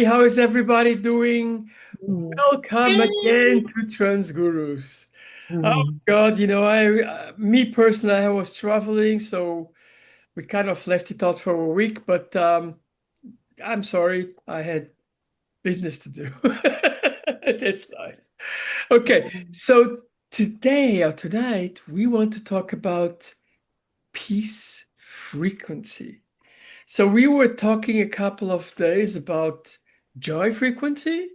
everybody. How is everybody doing? Mm, Welcome again to Trans Gurus. Oh mm. God, me personally, I was traveling, so we kind of left it out for a week, but I'm sorry, I had business to do. That's life. Okay, so today or tonight, we want to talk about peace frequency. So we were talking a couple of days about joy frequency,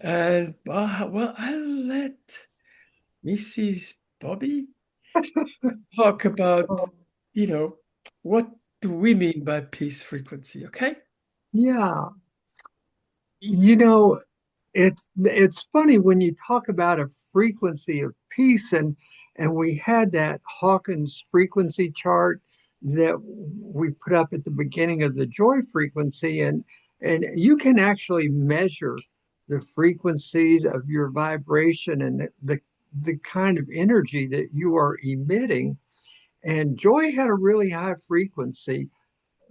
and well, I'll let Mrs. Bobby talk about, Oh, you know, what do we mean by peace frequency, okay? yeah, you know, it's funny when you talk about a frequency of peace, and we had that Hawkins frequency chart that we put up at the beginning of the joy frequency, and you can actually measure the frequencies of your vibration and the kind of energy that you are emitting. And joy had a really high frequency,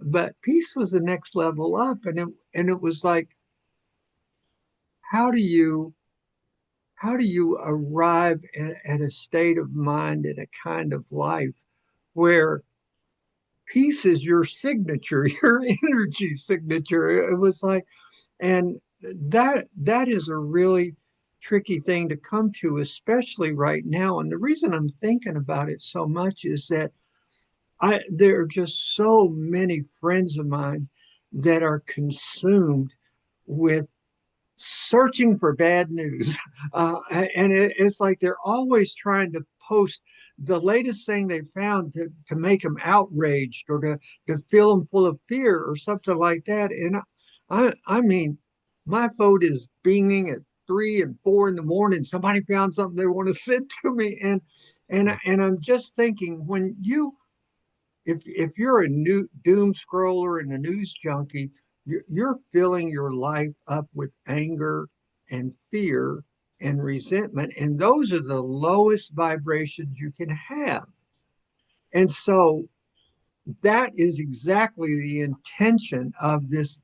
but peace was the next level up, and it was like, how do you arrive at a state of mind and a kind of life where peace is your signature, your energy signature? It was like, and that is a really tricky thing to come to, especially right now. And the reason I'm thinking about it so much is that I there are just so many friends of mine that are consumed with searching for bad news. And it's like they're always trying to post the latest thing they found to make them outraged or to fill them full of fear or something like that. And I mean, my phone is binging at 3 and 4 in the morning. Somebody found something they want to send to me. And I'm just thinking, when you if you're a new doom scroller and a news junkie, you're filling your life up with anger and fear and resentment, and those are the lowest vibrations you can have. And so that is exactly the intention of this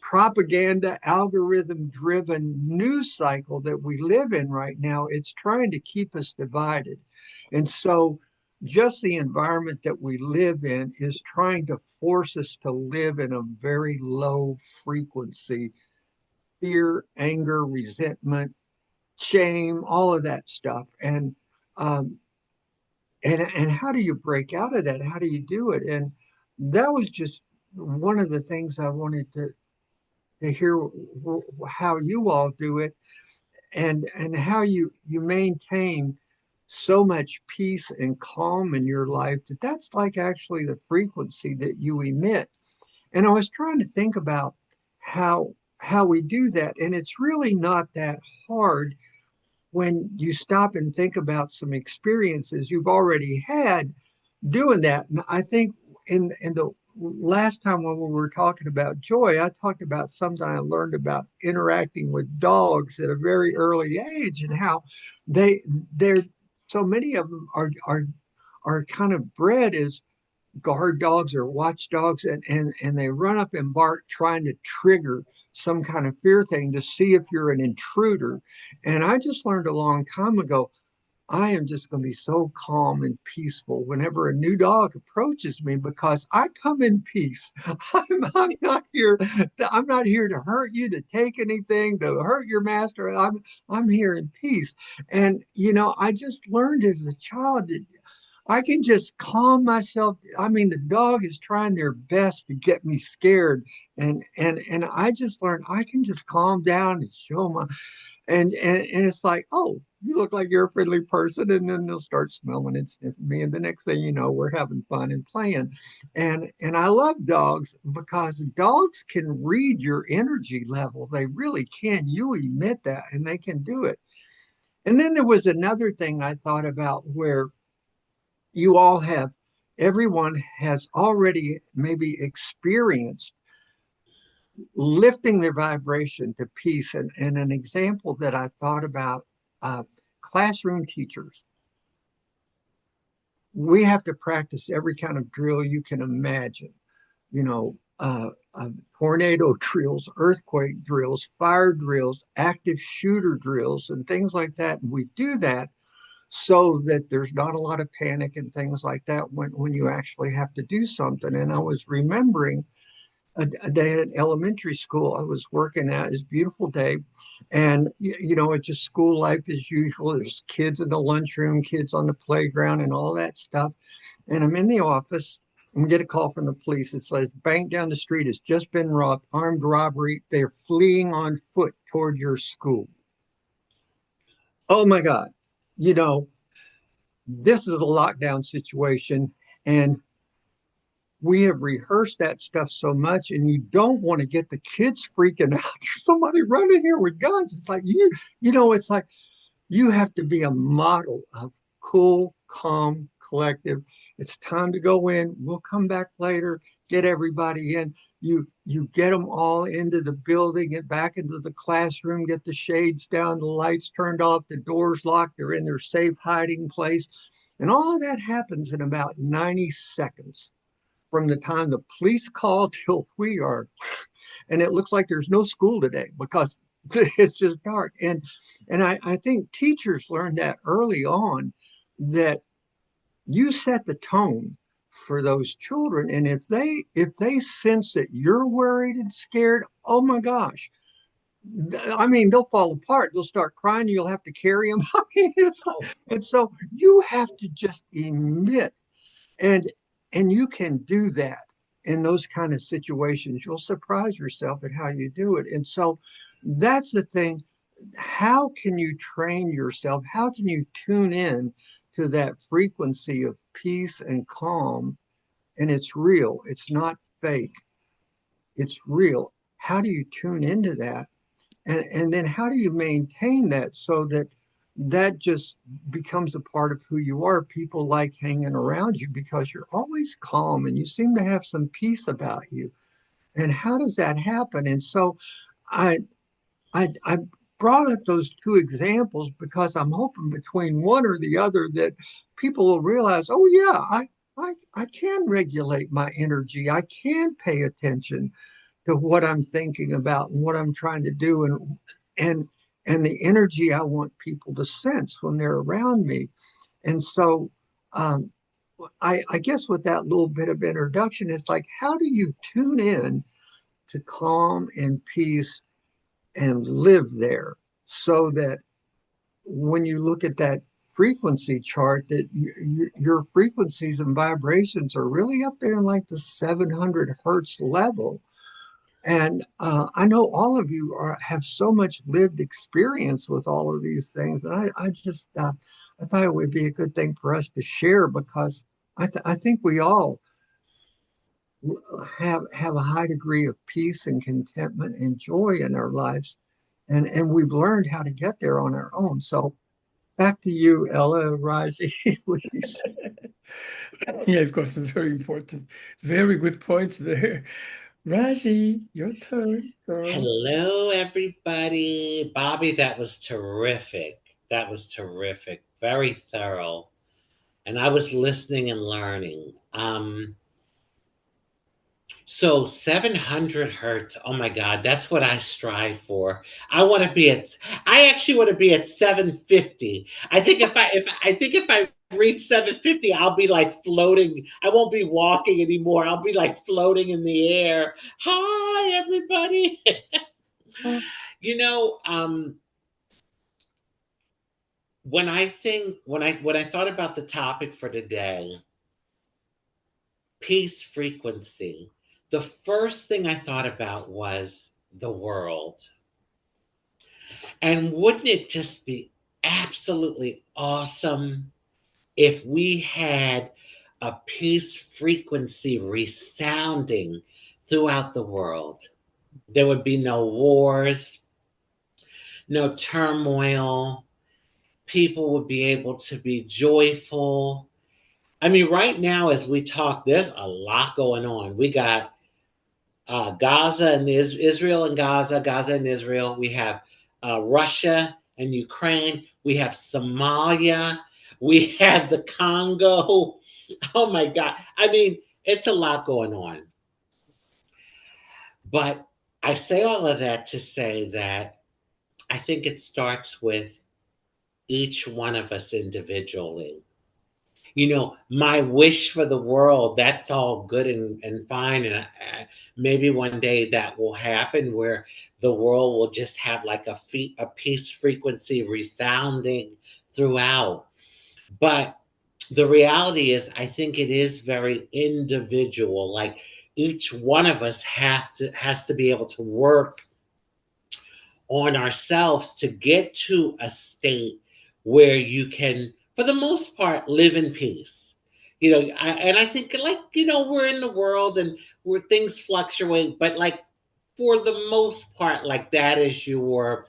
propaganda algorithm driven news cycle that we live in right now. It's trying to keep us divided. And so just the environment that we live in is trying to force us to live in a very low frequency: fear, anger, resentment, shame, all of that stuff. Um, and how do you break out of that? How do you do it? And that was just one of the things I wanted to hear how you all do it, and how you maintain so much peace and calm in your life, that's like actually the frequency that you emit. And I was trying to think about how we do that, and it's really not that hard when you stop and think about some experiences you've already had doing that. And I think in the last time when we were talking about joy, I talked about something I learned about interacting with dogs at a very early age, and how they they're so many of them are kind of bred as guard dogs or watchdogs, and they run up and bark trying to trigger some kind of fear thing to see if you're an intruder. And I just learned a long time ago, I am just going to be so calm and peaceful whenever a new dog approaches me, because I come in peace. I'm not here. I'm not here to hurt you, to take anything, to hurt your master. I'm here in peace. And I just learned as a child that I can just calm myself. I mean, the dog is trying their best to get me scared, and I just learned I can just calm down and show my and it's like, oh, you look like you're a friendly person, and then they'll start smelling and sniffing me, and the next thing you know, we're having fun and playing. And I love dogs because dogs can read your energy level. They really can. You emit that, and they can do it. And then there was another thing I thought about, where you all have, everyone has already maybe experienced lifting their vibration to peace. And an example that I thought about, uh, classroom teachers. We have to practice every kind of drill you can imagine, you know, uh, tornado drills, earthquake drills, fire drills, active shooter drills, and things like that. And we do that so that there's not a lot of panic and things like that when you actually have to do something. And I was remembering a day at elementary school I was working at. It's a beautiful day. And, it's just school life as usual. There's kids in the lunchroom, kids on the playground, and all that stuff. And I'm in the office and we get a call from the police. It says, bank down the street has just been robbed, armed robbery. They're fleeing on foot toward your school. Oh my God. You know, this is a lockdown situation. And we have rehearsed that stuff so much, and you don't want to get the kids freaking out. There's somebody running here with guns. It's like it's like you have to be a model of cool, calm, collective. It's time to go in. We'll come back later, get everybody in. You get them all into the building, get back into the classroom, get the shades down, the lights turned off, the doors locked, they're in their safe hiding place. And all of that happens in about 90 seconds from the time the police call till we are. And it looks like there's no school today because it's just dark. And I think teachers learned that early on, that you set the tone for those children. And if they sense that you're worried and scared, oh my gosh, I mean, they'll fall apart. They'll start crying. You'll have to carry them. I mean, and so you have to just emit, and you can do that in those kind of situations. You'll surprise yourself at how you do it. And so that's the thing. How can you train yourself? How can you tune in to that frequency of peace and calm? And it's real, it's not fake, it's real. How do you tune into that? And then how do you maintain that so that that just becomes a part of who you are? People like hanging around you because you're always calm and you seem to have some peace about you. And how does that happen? And so I I brought up those two examples because I'm hoping between one or the other that people will realize, oh yeah, I can regulate my energy. I can pay attention to what I'm thinking about and what I'm trying to do, and and the energy I want people to sense when they're around me. And so um, I guess with that little bit of introduction, it's like, how do you tune in to calm and peace and live there so that when you look at that frequency chart, that your frequencies and vibrations are really up there in like the 700 hertz level. And I know all of you have so much lived experience with all of these things, and I just I thought it would be a good thing for us to share because I think we all have a high degree of peace and contentment and joy in our lives, and we've learned how to get there on our own. So back to you, Ella, Raji, please. Yeah, you've got some very important, very good points there. Raji, your turn, girl. Hello, everybody. Bobby, that was terrific. That was terrific. Very thorough. And I was listening and learning. So 700 hertz. Oh my God, that's what I strive for. I actually want to be at 750. I think if I reach 750, I'll be like floating. I won't be walking anymore. I'll be like floating in the air. Hi, everybody. you know, um, when I thought about the topic for today, peace frequency, the first thing I thought about was the world. And wouldn't it just be absolutely awesome if we had a peace frequency resounding throughout the world? There would be no wars, no turmoil. People would be able to be joyful. I mean, right now, as we talk, there's a lot going on. We got Gaza and Israel and Gaza, Gaza and Israel. We have Russia and Ukraine. We have Somalia. We have the Congo. Oh my God. I mean, it's a lot going on. But I say all of that to say that I think it starts with each one of us individually. My wish for the world, that's all good and fine. And maybe one day that will happen where the world will just have like a peace frequency resounding throughout. But the reality is, I think it is very individual. Like each one of us has to be able to work on ourselves to get to a state where you can, for the most part, live in peace. And I think, like, we're in the world and where things fluctuate, but like for the most part, like that is your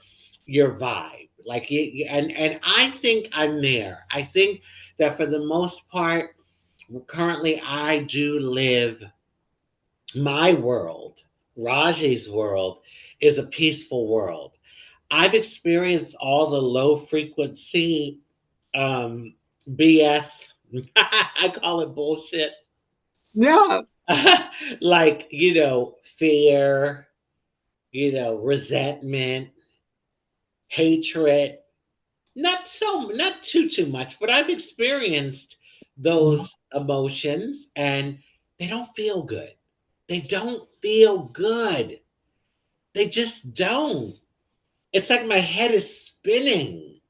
vibe. Like, and I think I'm there. I think that for the most part, currently, I do live my world. Raji's world is a peaceful world. I've experienced all the low frequency um, BS. I call it bullshit. Yeah. Like, fear, resentment, hatred. Not too much, but I've experienced those emotions and they don't feel good. They don't feel good. They just don't. It's like my head is spinning.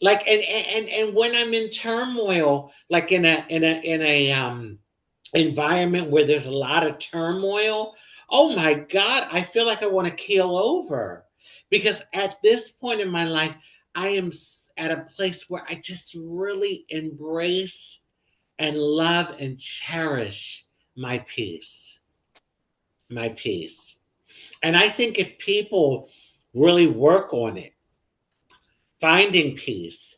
Like, and when I'm in turmoil, like in a environment where there's a lot of turmoil, oh my God, I feel like I want to keel over. Because at this point in my life, I am at a place where I just really embrace and love and cherish my peace. My peace. And I think if people really work on it, finding peace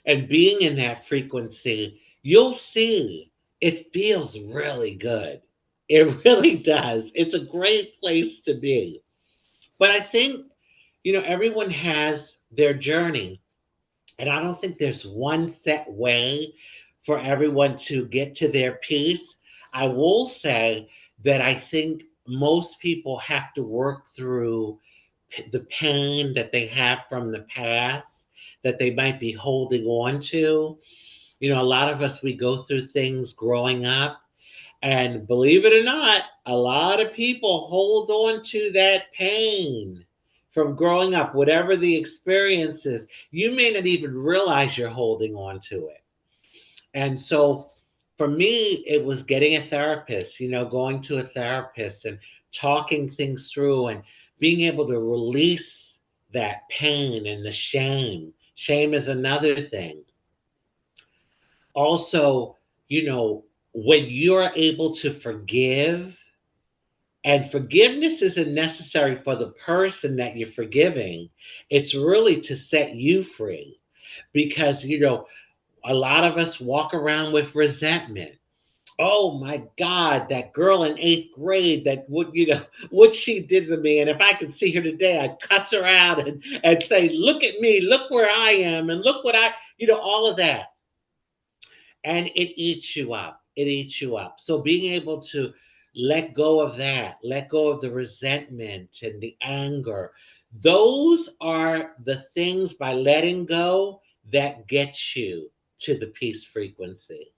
and being in that frequency, you'll see it feels really good. It really does. It's a great place to be. But I think, everyone has their journey. And I don't think there's one set way for everyone to get to their peace. I will say that I think most people have to work through the pain that they have from the past that they might be holding on to. A lot of us, we go through things growing up. And believe it or not, a lot of people hold on to that pain from growing up, whatever the experience is. You may not even realize you're holding on to it. And so for me, it was getting a therapist, going to a therapist and talking things through and being able to release that pain and the shame. Shame is another thing. Also, when you're able to forgive, and forgiveness isn't necessary for the person that you're forgiving, it's really to set you free. Because, a lot of us walk around with resentment. Oh my God, that girl in eighth grade, that what she did to me. And if I could see her today, I'd cuss her out and say, look at me, look where I am, and look what all of that. And it eats you up. It eats you up. So being able to let go of that, let go of the resentment and the anger, those are the things by letting go that get you to the peace frequency.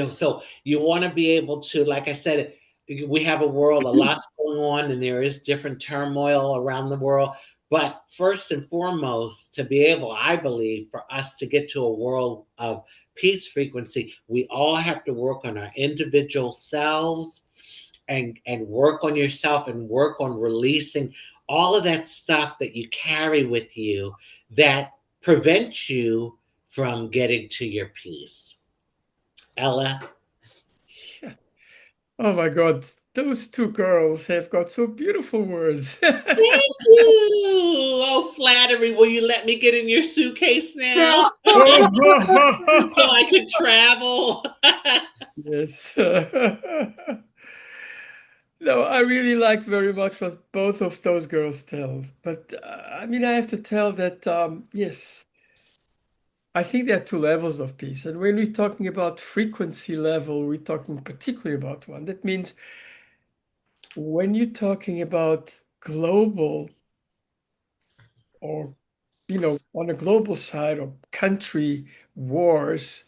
So you want to be able to, like I said, we have a world, a lot's going on, and there is different turmoil around the world. But first and foremost, to be able, I believe, for us to get to a world of peace frequency, we all have to work on our individual selves and work on yourself and work on releasing all of that stuff that you carry with you that prevents you from getting to your peace. Ella? Yeah. Oh my God, those two girls have got so beautiful words. Thank you. Oh, flattery. Will you let me get in your suitcase now Yeah. so I can travel? Yes. No, I really liked very much what both of those girls tell. But I mean, I have to tell that, yes, I think there are two levels of peace. And when we're talking about frequency level, we're talking particularly about one. That means when you're talking about global or, on a global side or country wars,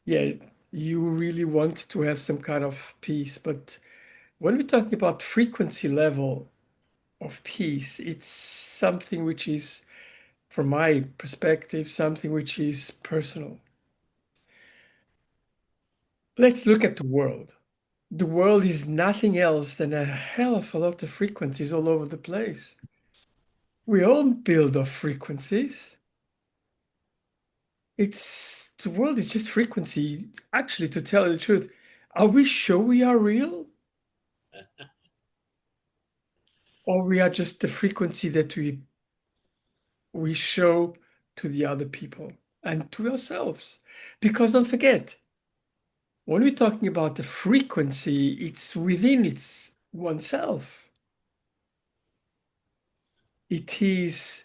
yeah, you really want to have some kind of peace. But when we're talking about frequency level of peace, it's something which is, from my perspective, something which is personal. Let's look at the world. The world is nothing else than a hell of a lot of frequencies all over the place. We all build off frequencies. The world is just frequency. Actually, to tell you the truth, are we sure we are real? Or we are just the frequency that we show to the other people and to ourselves? Because don't forget, when we're talking about the frequency, it's within its oneself. It is,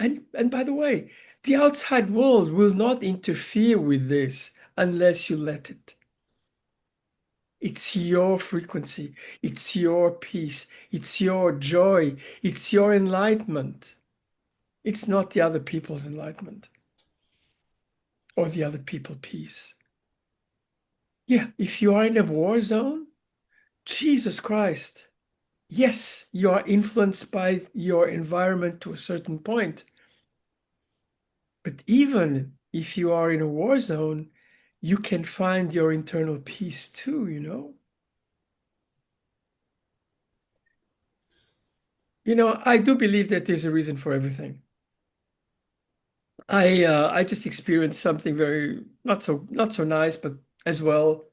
and by the way, the outside world will not interfere with this unless you let it. It's your frequency, it's your peace, it's your joy, it's your enlightenment. It's not the other people's enlightenment or the other people's peace. Yeah, if you are in a war zone, Jesus Christ, yes, you are influenced by your environment to a certain point. But even if you are in a war zone, you can find your internal peace too, you know? I do believe that there's a reason for everything. I just experienced something very not so nice, but as well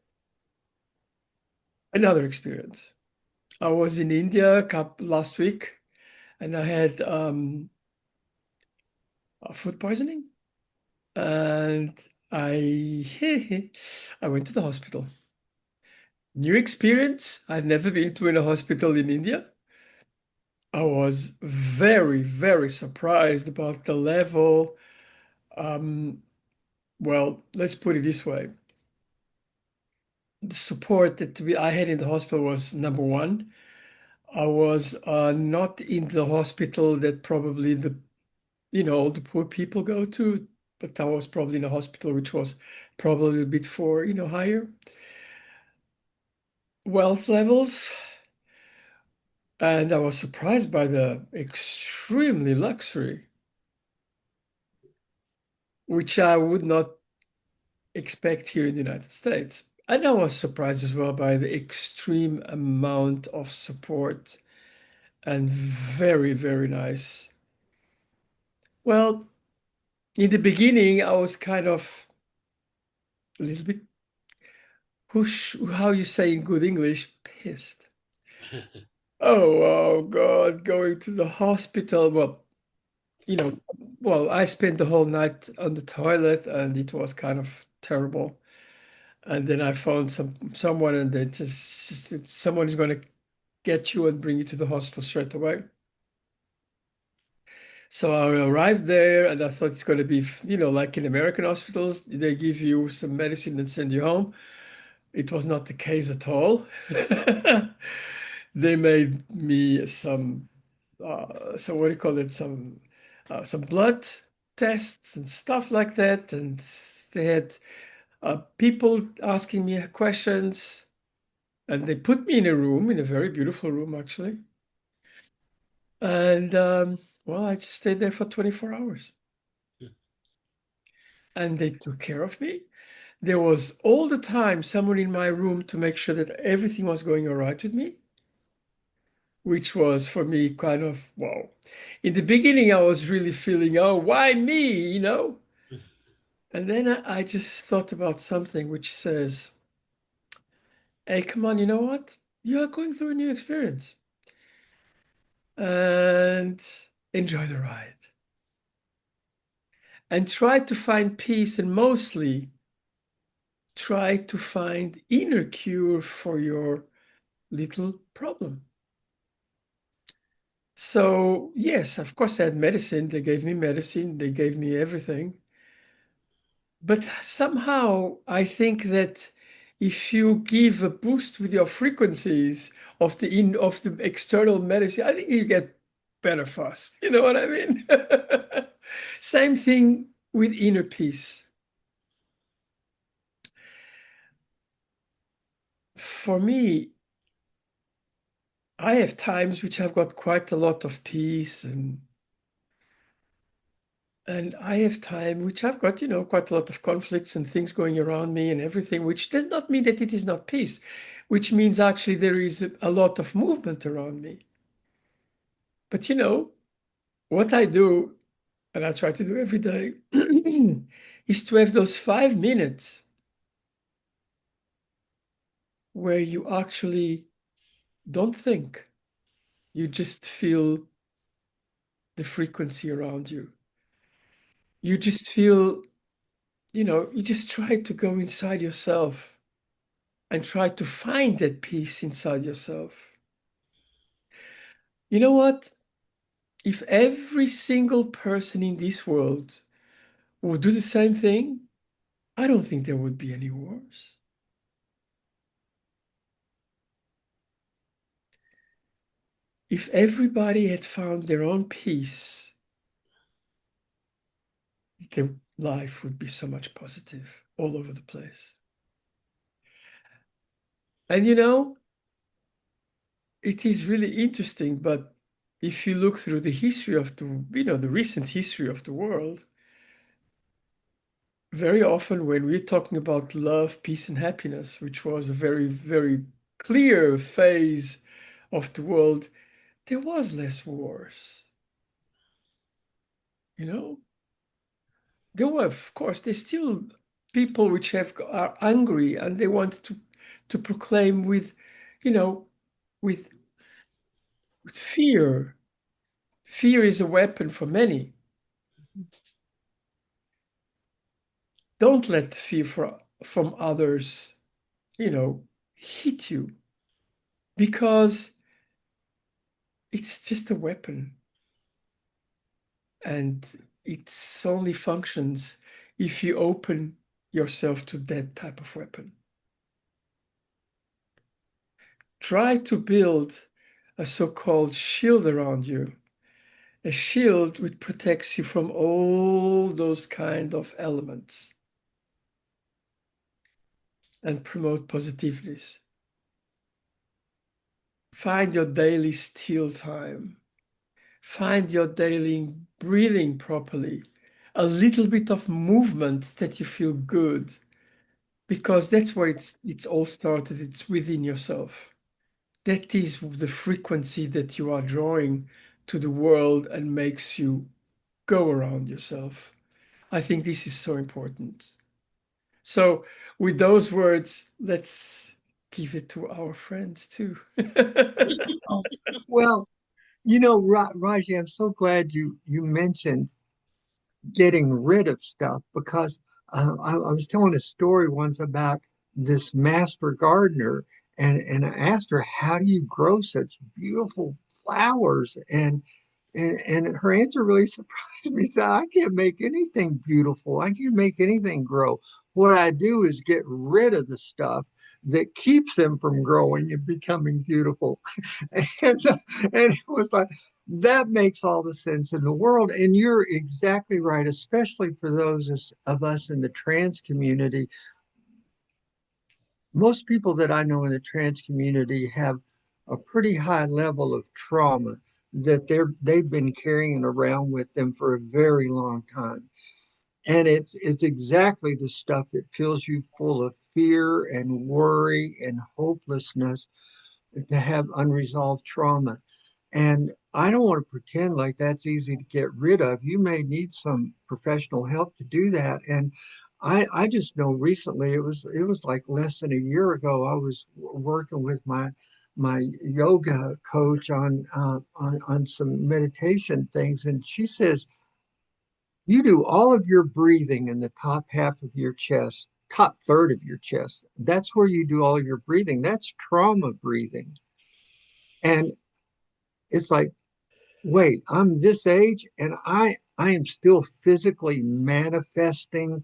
another experience. I was in India last week, and I had food poisoning, and I I went to the hospital. New experience. I've never been to in a hospital in India. I was very, very surprised about the level. Um, well, let's put it this way. The support that I had in the hospital was number one. I was not in the hospital that probably the poor people go to, but I was probably in a hospital which was probably a bit for, higher wealth levels. And I was surprised by the extremely luxury, which I would not expect here in the United States. And I was surprised as well by the extreme amount of support and very, very nice. Well, in the beginning, I was kind of a little bit, how you say in good English, pissed. Oh God, going to the hospital. You know, I spent the whole night on the toilet and it was kind of terrible. And then I found someone and they just someone is going to get you and bring you to the hospital straight away. So I arrived there and I thought it's going to be, like in American hospitals, they give you some medicine and send you home. It was not the case at all. They made me so what do you call it? Some blood tests and stuff like that. And they had people asking me questions. And they put me in a room, in a very beautiful room, actually. And I just stayed there for 24 hours. And they took care of me. There was all the time someone in my room to make sure that everything was going all right with me, which was for me kind of, wow. In the beginning, I was really feeling, oh, why me, And then I just thought about something which says, hey, come on, you know what? You are going through a new experience and enjoy the ride. And try to find peace and mostly try to find inner cure for your little problem. So, yes, of course, I had medicine. They gave me medicine, they gave me everything. But somehow I think that if you give a boost with your frequencies of the external medicine, I think you get better fast. You know what I mean? Same thing with inner peace. For me, I have times which I've got quite a lot of peace, and I have time which I've got, quite a lot of conflicts and things going around me and everything, which does not mean that it is not peace, which means actually there is a lot of movement around me. But what I do, and I try to do every day, is to have those 5 minutes where you actually don't think, you just feel the frequency around you. You just feel, you just try to go inside yourself and try to find that peace inside yourself. You know what? If every single person in this world would do the same thing, I don't think there would be any wars. If everybody had found their own peace, their life would be so much positive all over the place. And it is really interesting, but if you look through the history of the recent history of the world, very often when we're talking about love, peace, and happiness, which was a very, very clear phase of the world, there was less wars. There were, of course, there's still people which are angry and they want to proclaim with, with fear. Fear is a weapon for many. Don't let fear from others, hit you, because it's just a weapon. And it only functions if you open yourself to that type of weapon. Try to build a so-called shield around you, a shield which protects you from all those kind of elements and promote positiveness. Find your daily still time. Find your daily breathing properly. A little bit of movement that you feel good, because that's where it's all started. It's within yourself. That is the frequency that you are drawing to the world and makes you go around yourself. I think this is so important. So with those words, let's give it to our friends too. Well, Raji, I'm so glad you mentioned getting rid of stuff because I was telling a story once about this master gardener, and I asked her, "How do you grow such beautiful flowers?" And her answer really surprised me. She said, "I can't make anything beautiful. I can't make anything grow. What I do is get rid of the stuff that keeps them from growing and becoming beautiful." and, and it was like, that makes all the sense in the world. And you're exactly right, especially for those of us in the trans community. Most people that I know in the trans community have a pretty high level of trauma that they've been carrying around with them for a very long time. And it's exactly the stuff that fills you full of fear and worry and hopelessness to have unresolved trauma. And I don't want to pretend like that's easy to get rid of. You may need some professional help to do that. And I just know recently, it was like less than a year ago, I was working with my yoga coach on some meditation things, and she says, you do all of your breathing in the top half of your chest, top third of your chest. That's where you do all your breathing. That's trauma breathing. And it's like, wait, I'm this age and I am still physically manifesting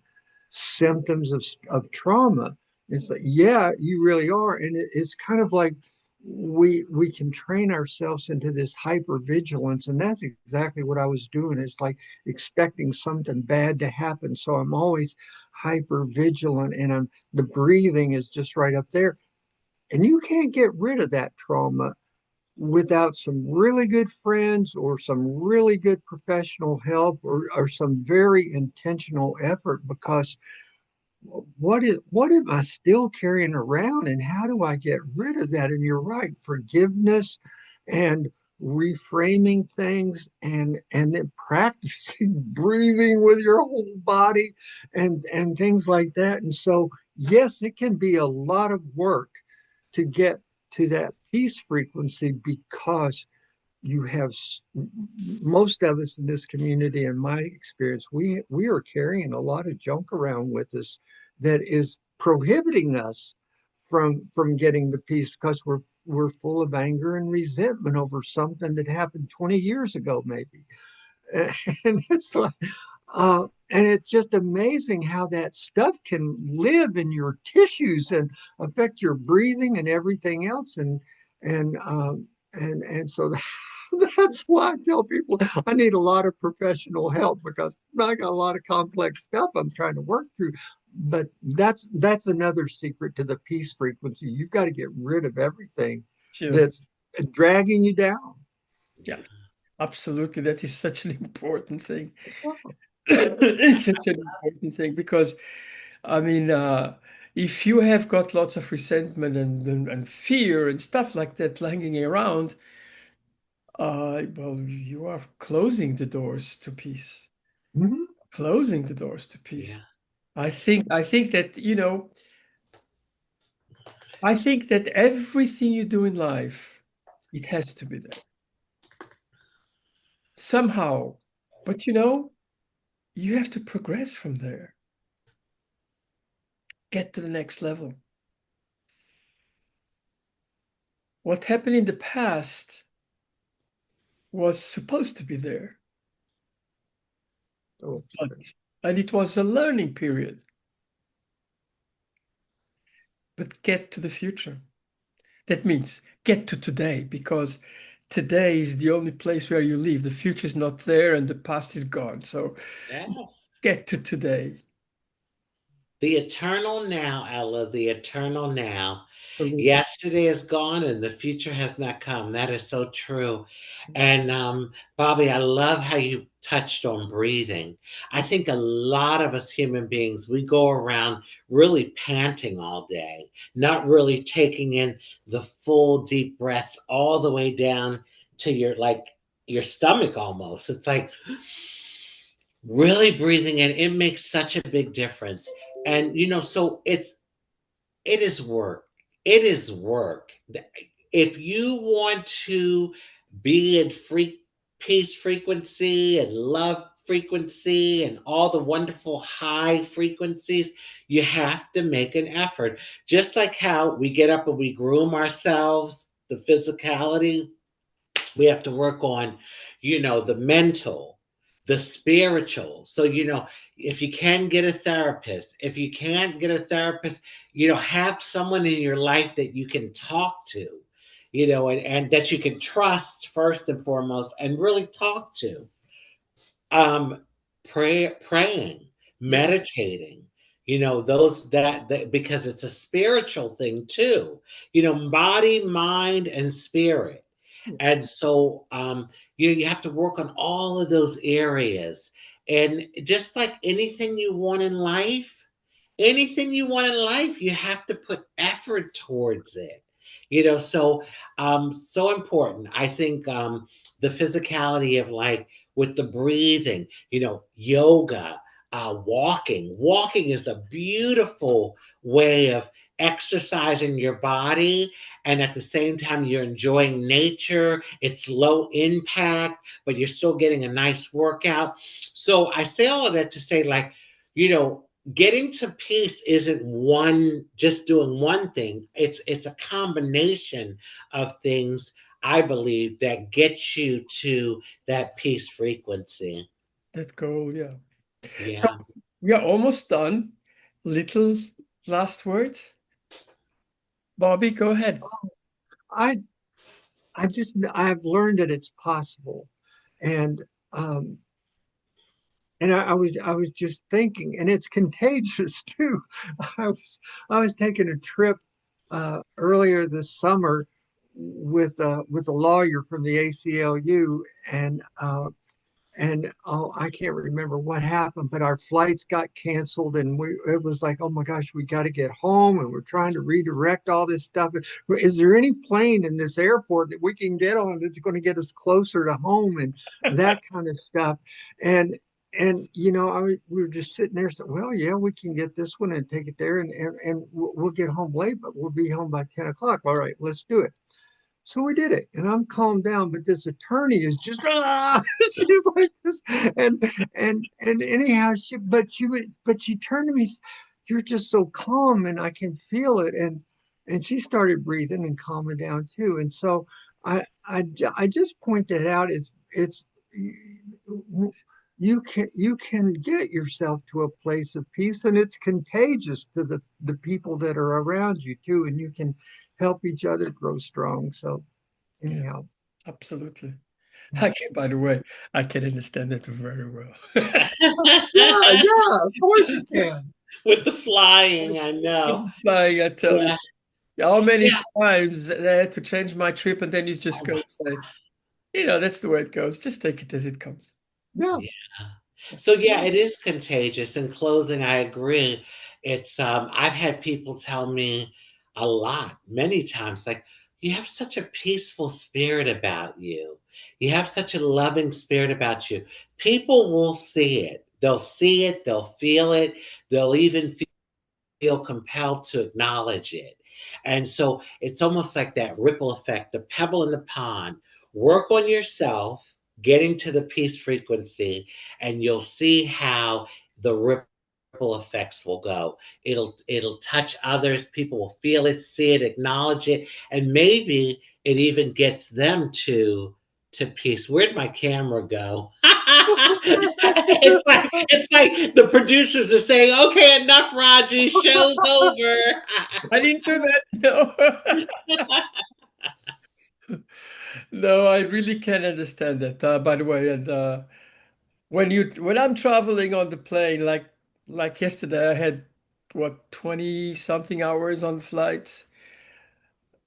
symptoms of trauma. It's like, yeah, you really are. And it's kind of like we can train ourselves into this hyper vigilance. And that's exactly what I was doing. It's like expecting something bad to happen. So I'm always hyper vigilant, and the breathing is just right up there. And you can't get rid of that trauma without some really good friends or some really good professional help, or some very intentional effort, because what am I still carrying around, and how do I get rid of that? And you're right, forgiveness and reframing things, and then practicing breathing with your whole body, and things like that. And so yes, it can be a lot of work to get to that peace frequency, because you have most of us in this community, in my experience, we are carrying a lot of junk around with us that is prohibiting us from getting the peace, because we're full of anger and resentment over something that happened 20 years ago maybe. And it's like, and it's just amazing how that stuff can live in your tissues and affect your breathing and everything else. And so that's why I tell people I need a lot of professional help, because I got a lot of complex stuff I'm trying to work through. But that's another secret to the peace frequency. You've got to get rid of everything Sure. that's dragging you down. Yeah, absolutely. That is such an important thing. It's such an important thing because, I mean, if you have got lots of resentment and fear and stuff like that hanging around, well, you are closing the doors to peace, Mhm. closing the doors to Yeah. peace. I think that, I think that everything you do in life, it has to be there somehow. But you have to progress from there, get to the next level. What happened in the past was supposed to be there, So, but and it was a learning period. But get to the future. That means get to today, because today is the only place where you live. The future is not there and the past is gone. So Yes. get to today. The eternal now, Ella, the eternal now. Absolutely. Yesterday is gone and the future has not come. That is so true. And Bobby, I love how you touched on breathing. I think a lot of us human beings, we go around really panting all day, not really taking in the full deep breaths all the way down to your stomach almost. It's like really breathing in. It makes such a big difference. And so it is work. It is work. If you want to be in peace frequency and love frequency and all the wonderful high frequencies, you have to make an effort. Just like how we get up and we groom ourselves, the physicality, we have to work on the mental, the spiritual. So if you can get a therapist, if you can't get a therapist, have someone in your life that you can talk to, and that you can trust first and foremost and really talk to. um Praying, Yeah. meditating, those that because it's a spiritual thing too, body, mind, and spirit. Yes. And so, you have to work on all of those areas. And just like anything you want in life, you have to put effort towards it. So so important. I think the physicality of, like, with the breathing, yoga, walking. Walking is a beautiful way of exercising your body, and at the same time you're enjoying nature. It's low impact, but you're still getting a nice workout. So I say all of that to say, like, you know getting to peace isn't one just doing one thing. It's a combination of things, I believe, that get you to that peace frequency. That goal. Yeah. So Yeah. we are almost done. Little last words. Bobby, go ahead. I I've learned that it's possible, and um, I was just thinking, and it's contagious too. I was I was taking a trip earlier this summer with a lawyer from the ACLU, and oh, I can't remember what happened, but our flights got canceled, and it was like, oh my gosh, we got to get home, and we're trying to redirect all this stuff. Is there any plane in this airport that we can get on that's going to get us closer to home and that kind of stuff? And you know, we were just sitting there saying, well, yeah, we can get this one and take it there, and we'll get home late, but we'll be home by 10 o'clock. All right, let's do it. So we did it, and I'm calmed down. But this attorney is just she's like this, and anyhow, but she turned to me, "You're just so calm, and I can feel it." And she started breathing and calming down too. And so I just point that out. It's you can get yourself to a place of peace, and it's contagious to the people that are around you too, and you can help each other grow strong. So Yeah, anyhow, absolutely. By the way, I can understand that very well. yeah, of course you can. With the flying, I know. Like I tell you, Yeah. how many Yeah. times they had to change my trip, and then you just Oh go my. and say, that's the way it goes. Just take it as it comes. Yeah, Yeah. So yeah, it is contagious. In closing, I agree. It's I've had people tell me a lot, many times, like, you have such a peaceful spirit about you. You have such a loving spirit about you. People will see it. They'll see it, they'll feel it, they'll even feel compelled to acknowledge it. And so it's almost like that ripple effect, the pebble in the pond. Work on yourself, getting to the peace frequency, and you'll see how the ripple effects will go. It'll touch others, people will feel it, see it, acknowledge it, and maybe it even gets them to peace. Where'd my camera go? It's like the producers are saying, "Okay, enough, Raji. Show's over." I didn't do that. No. No, I really can understand that. By the way, and when I'm traveling on the plane, like yesterday, I had what 20 something hours on flight.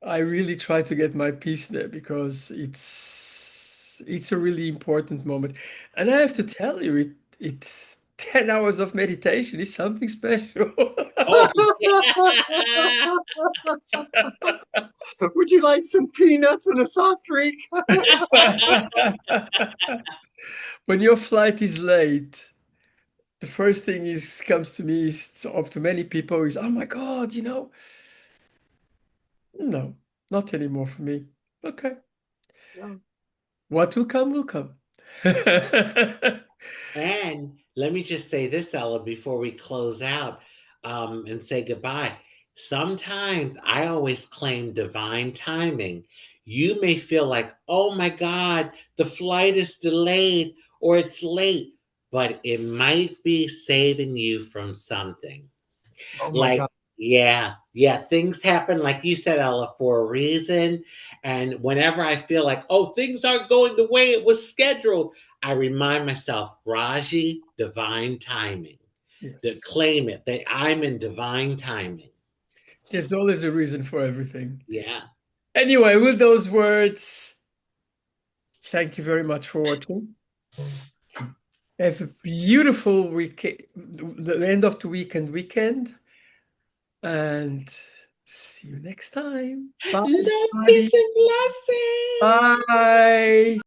I really try to get my peace there because it's a really important moment. And I have to tell you, it's 10 hours of meditation is something special. Oh, yeah. would you like some peanuts and a soft drink? When your flight is late, the first thing is comes to me is of to many people is, oh my God, no, not anymore for me. Okay. Yeah. What will come will come. And let me just say this, Ella, before we close out and say goodbye. Sometimes I always claim divine timing. You may feel like, oh my God, the flight is delayed or it's late, but it might be saving you from something. Oh my Like, God. yeah, things happen, like you said, Ella, for a reason. And whenever I feel like, oh, things aren't going the way it was scheduled, I remind myself, Raji, divine timing. To Yes. claim it, that I'm in divine timing. There's always a reason for everything. Yeah. Anyway, with those words, thank you very much for watching. Have a beautiful week, the end of the weekend, and see you next time. Bye, Love, everybody. peace, and blessings. Bye.